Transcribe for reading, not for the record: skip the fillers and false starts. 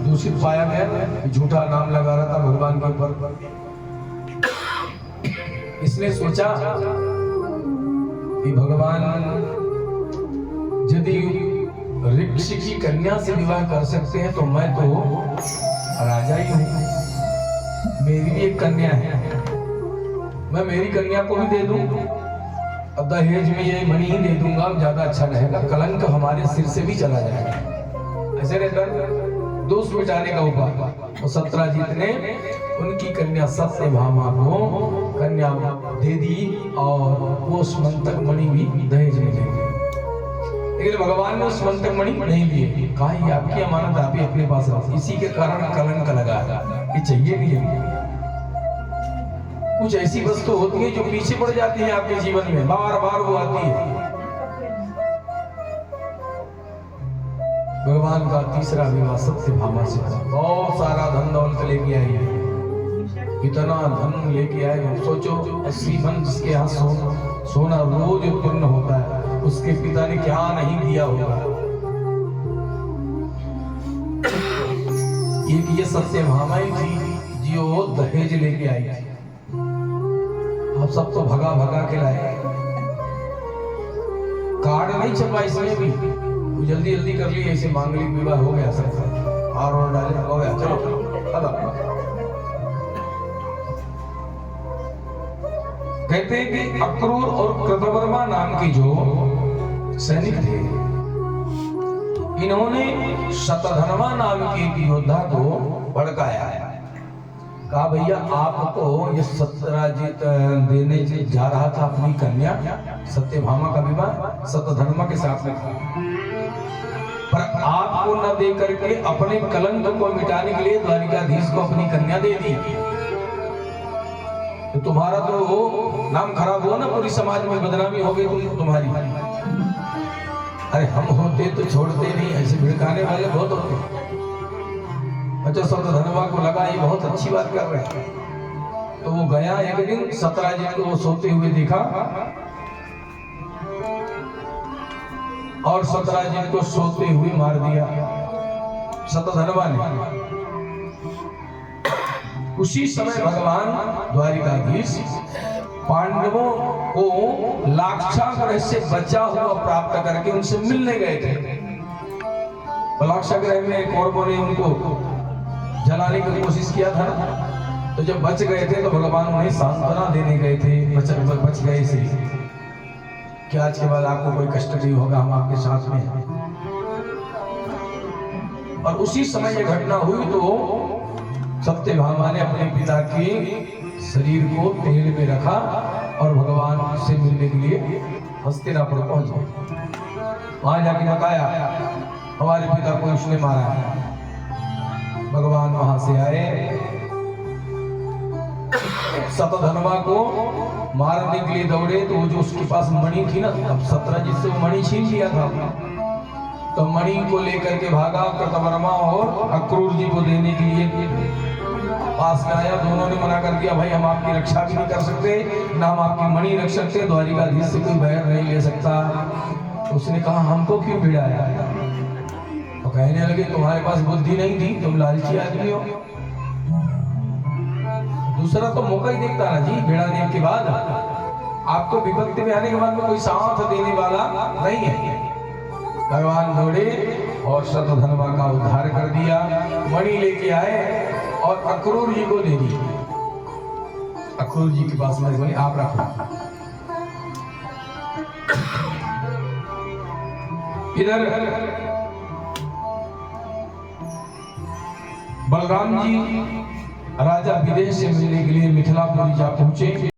दूषित पाया गया, झूठा नाम लगा रहा था भगवान के ऊपर। इसने सोचा कि भगवान यदि ऋषि की कन्या से विवाह कर सकते हैं तो मैं तो राजा ही हूं, मेरी भी एक कन्या है, मैं मेरी कन्या को भी दे दूं, अब दहेज में ये मणि ही दे दूंगा, ज्यादा अच्छा रहेगा, कलंक हमारे सिर से भी चला जाएगा। ऐसे रहकर दोष मिटाने का उपाय, और सत्यजीत ने उनकी कन्या सत्यभामा को कन्या दे दी और वो उस मंतक मणि भी दहेज में दे दी। लेकिन भगवान ने उस मंतक मणि नहीं लिए, कहा ये आपकी अमानत, आप ही अपने पास रखो। इसी के कारण कलंक लगा, ये चाहिए नहीं है। कुछ ऐसी वस्तु होती है जो पीछे पड़ जाती है आपके जीवन में, बार बार वो आती है। भगवान का तीसरा विवाह सत्यभामा से, बहुत सारा धन दौलत लेके आई है, इतना धन लेके आए, सोचो 80 मन जिसके यहाँ सोना रोज उत्पन्न होता है, उसके पिता ने क्या नहीं दिया होगा। एक ये सत्यभामा ही थी जो दहेज लेके आई थी। अब सब तो भगा भगा के लाए, कार्ड नहीं छपा इसमें भी, जल्दी जल्दी कर ली, ऐसे मांगलिक विवाह हो गया सब, और डाले हो गया, चलो। कहते हैं कि अक्रूर और कृतवर्मा नाम के जो सैनिक थे, इन्होंने शतधन्वा नाम के एक योद्धा को भड़काया, कहा भैया आपको ये सत्यजीत देने जा रहा था अपनी कन्या सत्यभामा का विवाह शतधन्वा के साथ में था, पर आपको न दे करके अपने कलंक को मिटाने के लिए द्वारिकाधीश को अपनी कन्या दे दी, तो तुम्हारा तो वो नाम खराब हुआ ना, पूरी समाज में बदनामी हो गई तुम्हारी। अरे हम होते तो छोड़ते नहीं, ऐसे भिड़काने वाले बहुत होते। अच्छा शतधन्वा को लगा ये बहुत अच्छी बात कर रहे हैं, तो वो गया एक दिन सत्यजीत को वो सोते हुए देखा, और सत्यजीत को सोते हुए मार दिया शतधन्वा ने। उसी समय भगवान द्वारिकाधीश पांडवों को लाक्षागृह से बचा हुआ प्राप्त करके उनसे मिलने गए थे। लाक्षागृह में कौरवों ने उनको जलाने की कोशिश किया था, तो जब बच गए थे तो भगवान उन्हें सांत्वना देने गए थे, बच गए से कि आज के बाद आपको कोई कष्ट नहीं होगा, हम आपके साथ में हैं। और उसी समय ये घटना हुई तो सत्यभामा ने अपने पिता के शरीर को तेल में रखा और भगवान से मिलने के लिए हस्तिनापुर पहुंचे। वहां जाके बताया हमारे पिता को उसने मारा है। भगवान वहां से आए, शतधन्वा को मारने के लिए दौड़े, तो वो जो उसके पास मणि थी ना, अब सत्यजीत से वो मणि छीन लिया था, तो मणि को लेकर के भागा, कृतवर्मा और अक्रूर जी को देने के लिए पास में आया। दोनों ने मना कर दिया, भाई हम आपकी रक्षा भी नहीं कर सकते, ना हम आपकी मणि रख सकते, द्वारिकाधीश से कोई बैर नहीं ले सकता। तो उसने कहा हमको क्यों भिड़ाया? तो कहने लगे तुम्हारे पास बुद्धि नहीं थी, तुम लालची आदमी हो। दूसरा तो मौका ही देखता ना जी, भिड़ाने के बाद आपको विपत्ति में आने के बाद में कोई साथ देने वाला नहीं है। भगवान दौड़े और शतधन्वा का उद्धार कर दिया, मणि लेके आए और अक्रूर जी को दे दी। अक्रूर जी के पास में बोले आप रखो। इधर बलराम जी राजा विदेश से मिलने के लिए मिथिलापुर जा पहुंचे।